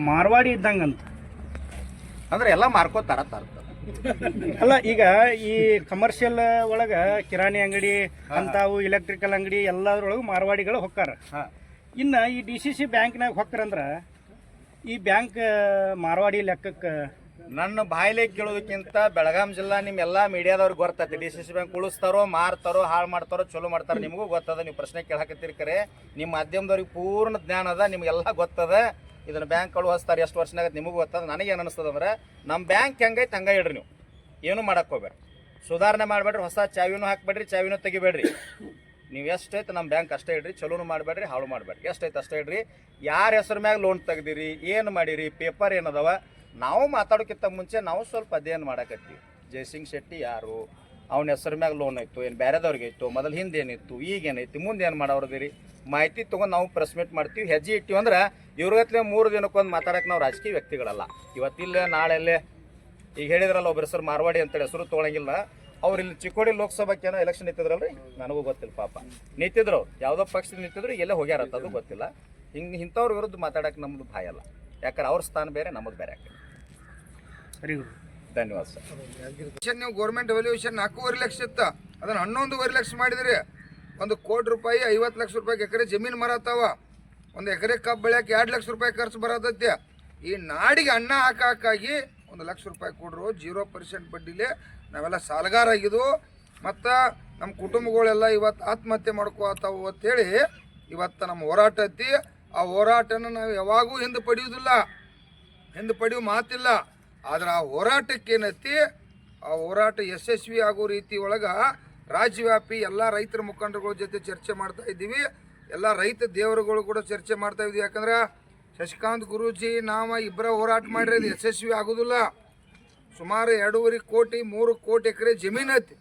ಮಾರ್ವಾಡಿ ಇದ್ದಂಗಂತ ಅಂದ್ರೆ ಎಲ್ಲ ಮಾರ್ಕೋತಾರ ತರ್ತಾರೆ. ಅಲ್ಲ, ಈಗ ಈ ಕಮರ್ಷಿಯಲ್ ಒಳಗ ಕಿರಾಣಿ ಅಂಗಡಿ ಅಂತಾವು ಎಲೆಕ್ಟ್ರಿಕಲ್ ಅಂಗಡಿ ಎಲ್ಲದ್ರೊಳಗೆ ಮಾರ್ವಾಡಿಗಳು ಹೊಕ್ಕಾರ. ಇನ್ನು ಈ DCC ಬ್ಯಾಂಕ್ನಾಗ ಹೊಕ್ಕರಂದ್ರ ಈ ಬ್ಯಾಂಕ್ ಮಾರ್ವಾಡಿ ಲೆಕ್ಕಕ್ಕೆ ನನ್ನ ಬಾಯಿಲೆ ಕೇಳೋದಕ್ಕಿಂತ ಬೆಳಗಾಂ ಜಿಲ್ಲಾ ನಿಮ್ಮೆಲ್ಲ ಮೀಡಿಯಾದವ್ರಿಗೆ ಗೊತ್ತೈತಿ. DCC ಬ್ಯಾಂಕ್ ಉಳಿಸ್ತಾರೋ ಮಾರ್ತಾರೋ ಹಾಳು ಮಾಡ್ತಾರೋ ಚಲೋ ಮಾಡ್ತಾರೋ ನಿಮಗೂ ಗೊತ್ತದ. ನೀವು ಪ್ರಶ್ನೆ ಕೇಳಾಕತ್ತೀರಿ ಕರೆ ನಿಮ್ಮ ಮಾಧ್ಯಮದವ್ರಿಗೆ ಪೂರ್ಣ ಜ್ಞಾನ ಅದ, ನಿಮಗೆಲ್ಲ ಗೊತ್ತದ. ಇದನ್ನು ಬ್ಯಾಂಕ್ಗಳು ಹೊಸ್ತಾರೆ ಎಷ್ಟು ವರ್ಷನಾಗ ನಿಮಗೂ ಗೊತ್ತದ. ನನಗೇನು ಅನಿಸ್ತದೆ ಅಂದ್ರೆ ನಮ್ಮ ಬ್ಯಾಂಕ್ ಹೆಂಗೈತೆ ಹಂಗೆ ಇಡ್ರಿ, ನೀವು ಏನೂ ಮಾಡಕ್ಕೆ ಹೋಗ್ಬೇಡ್ರಿ, ಸುಧಾರಣೆ ಮಾಡಬೇಡ್ರಿ, ಹೊಸ ಚಾವಿನೂ ಹಾಕಬೇಡ್ರಿ, ಚಾವಿನೂ ತೆಗಿಬೇಡ್ರಿ. ನೀವು ಎಷ್ಟೈತೆ ನಮ್ಮ ಬ್ಯಾಂಕ್ ಅಷ್ಟೇ ಇಡ್ರಿ, ಚಲೋನು ಮಾಡಬೇಡ್ರಿ, ಹಾಳು ಮಾಡಬೇಡ್ರಿ, ಎಷ್ಟೈತೆ ಅಷ್ಟೇ ಇಡ್ರಿ. ಯಾರ ಹೆಸರು ಮ್ಯಾಗ ಲೋನ್ ತೆಗ್ದಿರಿ, ಏನು ಮಾಡಿರಿ, ಪೇಪರ್ ಏನದವ, ನಾವು ಮಾತಾಡೋಕ್ಕಿಂತ ಮುಂಚೆ ನಾವು ಸ್ವಲ್ಪ ಅಧ್ಯಯನ ಮಾಡಕತ್ತೀವಿ. ಜಯಸಿಂಗ್ ಶೆಟ್ಟಿ ಯಾರು, ಅವನ ಹೆಸರು ಮ್ಯಾಗ ಲೋನ್ ಐತು, ಏನು ಬೇರೆದವ್ರಿಗೆ ಐತು, ಮೊದಲು ಹಿಂದೆ ಏನಿತ್ತು, ಈಗೇನೈತಿ, ಮುಂದೆ ಏನು ಮಾಡೋರ್ದಿರಿ, ಮಾಹಿತಿ ತೊಗೊಂಡು ನಾವು ಪ್ರೆಸ್ ಮೀಟ್ ಮಾಡ್ತೀವಿ. ಹೆಜ್ಜೆ ಇಟ್ಟಿವಿ ಅಂದ್ರೆ ಇವ್ರಗತ್ಲೆ 3 ದಿನಕ್ಕೊಂದು ಮಾತಾಡೋಕೆ ನಾವು ರಾಜಕೀಯ ವ್ಯಕ್ತಿಗಳಲ್ಲ. ಇವತ್ತಿಲ್ಲ ನಾಳೆಲ್ಲೇ ಈಗ ಹೇಳಿದ್ರಲ್ಲ ಒಬ್ಬರ ಹೆಸರು ಮಾರ್ವಾಡಿ ಅಂತೇಳಿ ಹೆಸರು ತೊಗೊಳಂಗಿಲ್ಲ. ಅವ್ರು ಇಲ್ಲಿ ಚಿಕ್ಕೋಡಿ ಲೋಕಸಭಾಕ್ಕೆ ಏನೋ ಎಲೆಕ್ಷನ್ ನಿಂತಿದ್ರಲ್ರಿ, ನನಗೂ ಗೊತ್ತಿಲ್ಲ ಪಾಪ. ನಿಂತಿದ್ರು ಅವ್ರು ಯಾವುದೋ ಪಕ್ಷದ ನಿಂತಿದ್ರು, ಎಲ್ಲೇ ಹೋಗ್ಯಾರತ್ತ ಅದು ಗೊತ್ತಿಲ್ಲ. ಇಂಥವ್ರ ವಿರುದ್ಧ ಮಾತಾಡೋಕೆ ನಮ್ಮದು ಭಯ ಅಲ್ಲ, ಯಾಕಂದ್ರೆ ಅವ್ರ ಸ್ಥಾನ ಬೇರೆ ನಮ್ಮದು ಬೇರೆ ಆಗ್ತದೆ. ಸರಿ, ಧನ್ಯವಾದ ಸರ್. ನೀವು ಗೌರ್ಮೆಂಟ್ ವ್ಯಾಲ್ಯೂಯೇಷನ್ 4.5 ಲಕ್ಷ ಇತ್ತು, ಅದನ್ನು 11.5 ಲಕ್ಷ ಮಾಡಿದ್ರಿ. 1 ಕೋಟಿ ರೂಪಾಯಿ 50 ಲಕ್ಷ ರೂಪಾಯಿ ಎಕರೆ ಜಮೀನು ಮರತಾವ. 1 ಎಕರೆ ಕಬ್ಬು ಬೆಳೆಯಕ್ಕೆ 2 ಲಕ್ಷ ರೂಪಾಯಿ ಖರ್ಚು ಬರತೈತಿ. ಈ ನಾಡಿಗೆ ಅನ್ನ ಹಾಕಾಗಿ 1 ಲಕ್ಷ ರೂಪಾಯಿ ಕೊಡ್ರು 0% ಬಡ್ಡಿಲೆ ನಾವೆಲ್ಲ ಸಾಲಗಾರ ಆಗಿದ್ದು. ಮತ್ತು ನಮ್ಮ ಕುಟುಂಬಗಳೆಲ್ಲ ಇವತ್ತು ಆತ್ಮಹತ್ಯೆ ಮಾಡ್ಕೋತಾವು ಅಂತೇಳಿ ಇವತ್ತು ನಮ್ಮ ಹೋರಾಟ ಐತಿ. ಆ ಹೋರಾಟನ ನಾವು ಯಾವಾಗೂ ಹಿಂದೆ ಪಡೆಯೋದಿಲ್ಲ, ಹಿಂದೆ ಪಡೆಯೋ ಮಾತಿಲ್ಲ. ಆದ್ರೆ ಆ ಹೋರಾಟಕ್ಕೆ ಏನೈತಿ, ಆ ಹೋರಾಟ ಯಶಸ್ವಿ ಆಗೋ ರೀತಿ ಒಳಗೆ ರಾಜ್ಯವ್ಯಾಪಿ ಎಲ್ಲ ರೈತರ ಮುಖಂಡರುಗಳ ಜೊತೆ ಚರ್ಚೆ ಮಾಡ್ತಾ ಇದ್ದೀವಿ. ಎಲ್ಲ ರೈತ ದೇವರುಗಳು ಕೂಡ ಚರ್ಚೆ ಮಾಡ್ತಾ ಇದ್ದೀವಿ. ಯಾಕಂದ್ರೆ ಶಶಿಕಾಂತ್ ಗುರೂಜಿ ನಾವು ಇಬ್ಬರ ಹೋರಾಟ ಮಾಡಿರೋದು ಯಶಸ್ವಿ ಆಗೋದಿಲ್ಲ. ಸುಮಾರು 2.5 ಕೋಟಿ 3 ಕೋಟಿ ಎಕರೆ ಜಮೀನು ಐತಿ.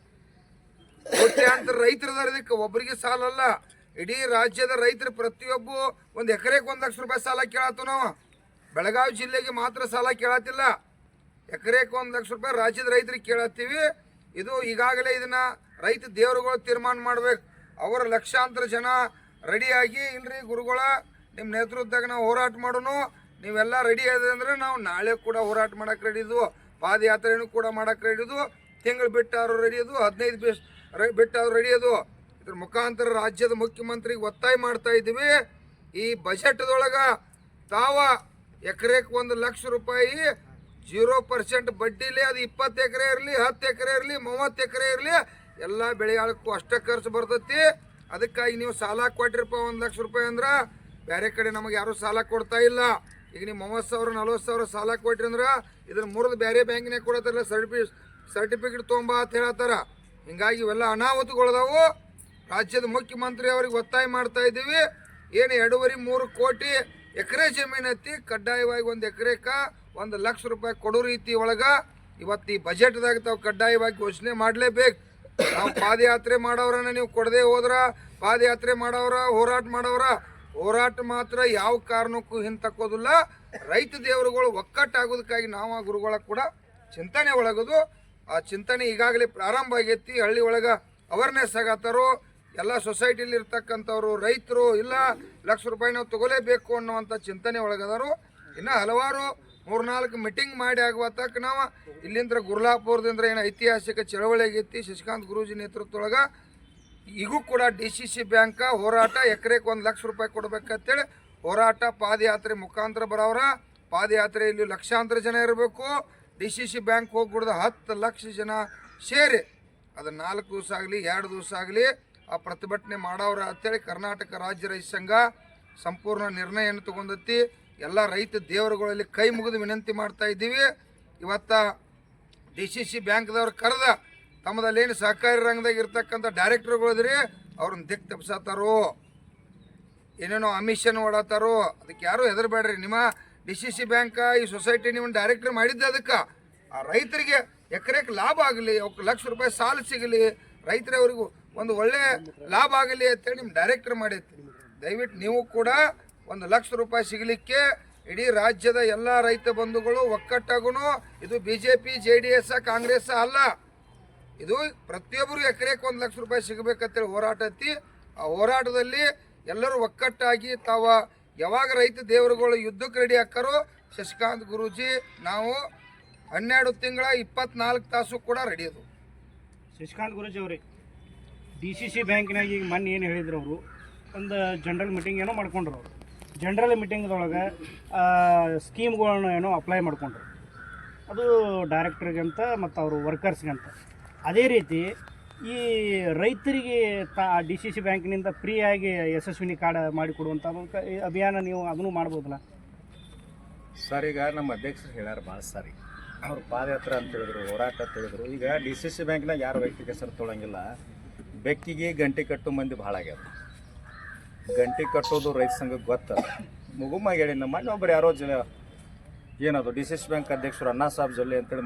ಕೋಟ್ಯಾಂತರ ರೈತರದಾರ, ಇದಕ್ಕೆ ಒಬ್ಬರಿಗೆ ಸಾಲ ಅಲ್ಲ, ಇಡೀ ರಾಜ್ಯದ ರೈತರು ಪ್ರತಿಯೊಬ್ಬ 1 ಎಕರೆಗೆ 1 ಲಕ್ಷ ರೂಪಾಯಿ ಸಾಲ ಕೇಳತ್ತು. ನಾವು ಬೆಳಗಾವಿ ಜಿಲ್ಲೆಗೆ ಮಾತ್ರ ಸಾಲ ಕೇಳತ್ತಿಲ್ಲ, ಎಕರೆಗೆ 1 ಲಕ್ಷ ರೂಪಾಯಿ ರಾಜ್ಯದ ರೈತರಿಗೆ ಕೇಳತ್ತೀವಿ. ಇದು ಈಗಾಗಲೇ ಇದನ್ನ ರೈತ ದೇವರುಗಳು ತೀರ್ಮಾನ ಮಾಡ್ಬೇಕು. ಅವರ ಲಕ್ಷಾಂತರ ಜನ ರೆಡಿಯಾಗಿ ಇಲ್ರಿ ಗುರುಗಳ ನಿಮ್ಮ ನೇತೃತ್ವದಾಗ ನಾವು ಹೋರಾಟ ಮಾಡೋಣ, ನೀವೆಲ್ಲ ರೆಡಿ ಆದ್ರೆ ಅಂದ್ರೆ ನಾವು ನಾಳೆ ಕೂಡ ಹೋರಾಟ ಮಾಡಕ್ಕೆ ರೆಡಿ ಇದ್ವು, ಪಾದಯಾತ್ರೆನೂ ಕೂಡ ಮಾಡಕ್ಕೆ ರೆಡಿ ಇದ್ವು, ತಿಂಗಳು ಬಿಟ್ಟಾದ್ರು ರೆಡಿ ಅದು, 15 ಬಿಟ್ಟಾದ್ರು ರೆಡಿ ಅದು. ಇದ್ರ ಮುಖಾಂತರ ರಾಜ್ಯದ ಮುಖ್ಯಮಂತ್ರಿಗೆ ಒತ್ತಾಯ ಮಾಡ್ತಾ ಇದ್ದೀವಿ. ಈ ಬಜೆಟ್ದೊಳಗೆ ತಾವ ಎಕರೆಗೆ 1 ಲಕ್ಷ ರೂಪಾಯಿ 0% ಬಡ್ಡಿಲಿ, ಅದು 20 ಎಕರೆ ಇರಲಿ, 10 ಎಕರೆ ಇರಲಿ, 30 ಎಕರೆ ಇರಲಿ, ಎಲ್ಲ ಬೆಳೆಯಾಳಕ್ಕೂ ಅಷ್ಟೇ ಖರ್ಚು ಬರ್ತೈತಿ. ಅದಕ್ಕಾಗಿ ನೀವು ಸಾಲ ಕೊಟ್ಟಿರಪ್ಪ 1 ಲಕ್ಷ ರೂಪಾಯಿ ಅಂದ್ರೆ ಬೇರೆ ಕಡೆ ನಮಗೆ ಯಾರೂ ಸಾಲ ಕೊಡ್ತಾ ಇಲ್ಲ. ಈಗ ನೀವು 30,000 40,000 ಸಾಲ ಕೊಟ್ರಿ ಅಂದ್ರೆ ಇದನ್ನು ಮುರಿದು ಬೇರೆ ಬ್ಯಾಂಕಿನಾಗ ಕೊಡತ್ತಾರಲ್ಲ, ಸರ್ಟಿಫಿಕೇಟ್ ತೊಗೊಂಬ ಅಂತ ಹೇಳತ್ತಾರ. ಹಿಂಗಾಗಿ ಇವೆಲ್ಲ ಅನಾಹುತಗಳದಾವು. ರಾಜ್ಯದ ಮುಖ್ಯಮಂತ್ರಿ ಅವ್ರಿಗೆ ಒತ್ತಾಯ ಮಾಡ್ತಾ ಇದ್ದೀವಿ. ಏನು 2.5-3 ಕೋಟಿ ಎಕರೆ ಜಮೀನು ಐತಿ, ಕಡ್ಡಾಯವಾಗಿ 1 ಎಕರೆಗೆ 1 ಲಕ್ಷ ರೂಪಾಯಿ ಕೊಡೋ ರೀತಿ ಒಳಗೆ ಇವತ್ತು ಈ ಬಜೆಟ್ದಾಗ ತಾವು ಕಡ್ಡಾಯವಾಗಿ ಘೋಷಣೆ ಮಾಡಲೇಬೇಕು. ನಾವು ಪಾದಯಾತ್ರೆ ಮಾಡೋರನ್ನ ನೀವು ಕೊಡದೆ ಹೋದ್ರ, ಪಾದಯಾತ್ರೆ ಮಾಡೋರ, ಹೋರಾಟ ಮಾತ್ರ ಯಾವ ಕಾರಣಕ್ಕೂ ಹಿಂತಕ್ಕೋದಿಲ್ಲ. ರೈತ ದೇವರುಗಳು ಒಕ್ಕಟ್ಟಾಗೋದಕ್ಕಾಗಿ ನಾವು ಆ ಗುರುಗಳ ಕೂಡ ಚಿಂತನೆ ಒಳಗೋದು. ಆ ಚಿಂತನೆ ಈಗಾಗಲೇ ಪ್ರಾರಂಭ ಆಗೈತಿ. ಹಳ್ಳಿ ಒಳಗೆ ಅವೇರ್ನೆಸ್ ಆಗತ್ತಾರೋ, ಎಲ್ಲ ಸೊಸೈಟಿಲಿ ಇರ್ತಕ್ಕಂಥವ್ರು ರೈತರು ಇಲ್ಲ 1 ಲಕ್ಷ ರೂಪಾಯಿ ನಾವು ತಗೋಲೇಬೇಕು ಅನ್ನುವಂಥ ಚಿಂತನೆ ಒಳಗದಾರು. ಇನ್ನು ಹಲವಾರು 3-4 ಮೀಟಿಂಗ್ ಮಾಡಿ ಆಗುವತ್ತಕ್ಕೆ ನಾವು ಇಲ್ಲಿಂದ ಗುರ್ಲಾಪುರದಿಂದ ಏನು ಐತಿಹಾಸಿಕ ಚಳವಳಿ ಆಗೈತಿ ಶಶಿಕಾಂತ್ ಗುರೂಜಿ ನೇತೃತ್ವದೊಳಗೆ. ಈಗೂ ಕೂಡ DCC ಬ್ಯಾಂಕ್ ಹೋರಾಟ ಎಕರೆಗೆ 1 ಲಕ್ಷ ರೂಪಾಯಿ ಕೊಡ್ಬೇಕಂತೇಳಿ ಹೋರಾಟ ಪಾದಯಾತ್ರೆ ಮುಖಾಂತರ ಬರೋರ. ಪಾದಯಾತ್ರೆಯಲ್ಲಿ ಲಕ್ಷಾಂತರ ಜನ ಇರಬೇಕು. DCC ಬ್ಯಾಂಕ್ ಹೋಗ್ಬಿಡ್ದು 10 ಲಕ್ಷ ಜನ ಸೇರಿ ಅದು 4 ದಿವಸ ಆಗಲಿ 2 ದಿವಸ ಆಗಲಿ ಆ ಪ್ರತಿಭಟನೆ ಮಾಡೋರ ಅಂತೇಳಿ ಕರ್ನಾಟಕ ರಾಜ್ಯ ರೈತ ಸಂಘ ಸಂಪೂರ್ಣ ನಿರ್ಣಯವನ್ನು ತಗೊಂಡೈತಿ. ಎಲ್ಲ ರೈತ ದೇವರುಗಳಲ್ಲಿ ಕೈ ಮುಗಿದು ವಿನಂತಿ ಮಾಡ್ತಾ ಇದ್ದೀವಿ. ಇವತ್ತು DCC ಬ್ಯಾಂಕ್ದವ್ರು ಕರೆದ ತಮ್ಮದಲ್ಲೇನು ಸಹಕಾರಿ ರಂಗದಾಗ ಇರ್ತಕ್ಕಂಥ ಡೈರೆಕ್ಟರ್ಗಳಿದ್ರಿ ಅವ್ರನ್ನ ದಿಕ್ ತಪ್ಸತ್ತಾರೋ, ಏನೇನೋ ಅಮಿಷನ್ ಓಡತ್ತಾರೋ. ಅದಕ್ಕೆ ಯಾರು ಹೆದರಬೇಡ್ರಿ. ನಿಮ್ಮ DCC ಬ್ಯಾಂಕ್ ಈ ಸೊಸೈಟಿ ನೀವು ಡೈರೆಕ್ಟರ್ ಮಾಡಿದ್ದೆ ಅದಕ್ಕೆ ಆ ರೈತರಿಗೆ ಎಕರೆಗೆ ಲಾಭ ಆಗಲಿ, 1 ಲಕ್ಷ ರೂಪಾಯಿ ಸಾಲ ಸಿಗಲಿ, ರೈತರವರಿಗೂ ಒಂದು ಒಳ್ಳೆ ಲಾಭ ಆಗಲಿ ಅಂತೇಳಿ ನಿಮ್ಮ ಡೈರೆಕ್ಟರ್ ಮಾಡೈತಿ. ದಯವಿಟ್ಟು ನೀವು ಕೂಡ 1 ಲಕ್ಷ ರೂಪಾಯಿ ಸಿಗಲಿಕ್ಕೆ ಇಡೀ ರಾಜ್ಯದ ಎಲ್ಲ ರೈತ ಬಂಧುಗಳು ಒಕ್ಕಟ್ಟಾಗೂ, ಇದು BJP JDS ಕಾಂಗ್ರೆಸ್ ಅಲ್ಲ, ಇದು ಪ್ರತಿಯೊಬ್ಬರು ಎಕರೆಗೆ 1 ಲಕ್ಷ ರೂಪಾಯಿ ಸಿಗಬೇಕಂತೇಳಿ ಹೋರಾಟ ಐತಿ. ಆ ಹೋರಾಟದಲ್ಲಿ ಎಲ್ಲರೂ ಒಕ್ಕಟ್ಟಾಗಿ ತಾವ ಯಾವಾಗ ರೈತ ದೇವರುಗಳು ಯುದ್ಧಕ್ಕೆ ರೆಡಿ ಹಾಕಾರೋ ಶಶಿಕಾಂತ್ ಗುರೂಜಿ ನಾವು 12 ತಿಂಗಳ 24 ತಾಸು ಕೂಡ ರೆಡಿ ಅದು. ಶಶಿಕಾಂತ್ ಗುರೂಜಿ ಅವ್ರಿ, ಡಿ ಸಿ ಸಿ ಬ್ಯಾಂಕಿನಾಗ ಈಗ ಮೊನ್ನೆ ಏನು ಹೇಳಿದ್ರು ಅವರು, ಒಂದು ಜನರಲ್ ಮೀಟಿಂಗ್ ಏನೋ ಮಾಡ್ಕೊಂಡ್ರು ಅವರು. ಜನರಲ್ ಮೀಟಿಂಗ್ದೊಳಗೆ ಸ್ಕೀಮ್ಗಳನ್ನ ಏನೋ ಅಪ್ಲೈ ಮಾಡ್ಕೊಂಡ್ರು, ಅದು ಡೈರೆಕ್ಟ್ರಿಗಂತ ಮತ್ತು ಅವರು ವರ್ಕರ್ಸ್ಗಂತ. ಅದೇ ರೀತಿ ಈ ರೈತರಿಗೆ ಡಿ ಸಿ ಸಿ ಬ್ಯಾಂಕಿನಿಂದ ಫ್ರೀಯಾಗಿ ಯಶಸ್ವಿನಿ ಕಾರ್ಡ್ ಮಾಡಿಕೊಡುವಂಥ ಅಭಿಯಾನ ನೀವು ಅದನ್ನು ಮಾಡ್ಬೋದಲ್ಲ ಸರ್? ಈಗ ನಮ್ಮ ಅಧ್ಯಕ್ಷರು ಹೇಳ್ಯಾರ ಭಾಳ ಸಾರಿ, ಅವ್ರು ಪಾದಯಾತ್ರೆ ಅಂತ ಹೇಳಿದ್ರು, ಹೋರಾಟ ಅಂತ ಹೇಳಿದ್ರು. ಈಗ ಡಿ ಸಿ ಸಿ ಬ್ಯಾಂಕ್ನಾಗ ಯಾರು ವೈಯಕ್ತಿಕ ಹೆಸರು ತೊಗೊಳಂಗಿಲ್ಲ. ಬೆಕ್ಕಿಗೆ ಗಂಟೆ ಕಟ್ಟು ಮಂದಿ ಭಾಳ ಆಗ್ಯಾರ. ಗಂಟೆ ಕಟ್ಟೋದು ರೈತ ಸಂಘಕ್ಕೆ ಗೊತ್ತಲ್ಲ. ಮುಗುಮಾಗಿ ಹೇಳಿ ನಮ್ಮ ಮೊನ್ನೆ ಒಬ್ಬರು ಯಾರೋ ಏನದು ಡಿ ಸಿ ಸಿ ಬ್ಯಾಂಕ್ ಅಧ್ಯಕ್ಷರು ಅಣ್ಣಾ ಸಾಹೇಬ್ ಜೊಲ್ಲೆ ಅಂತೇಳಿ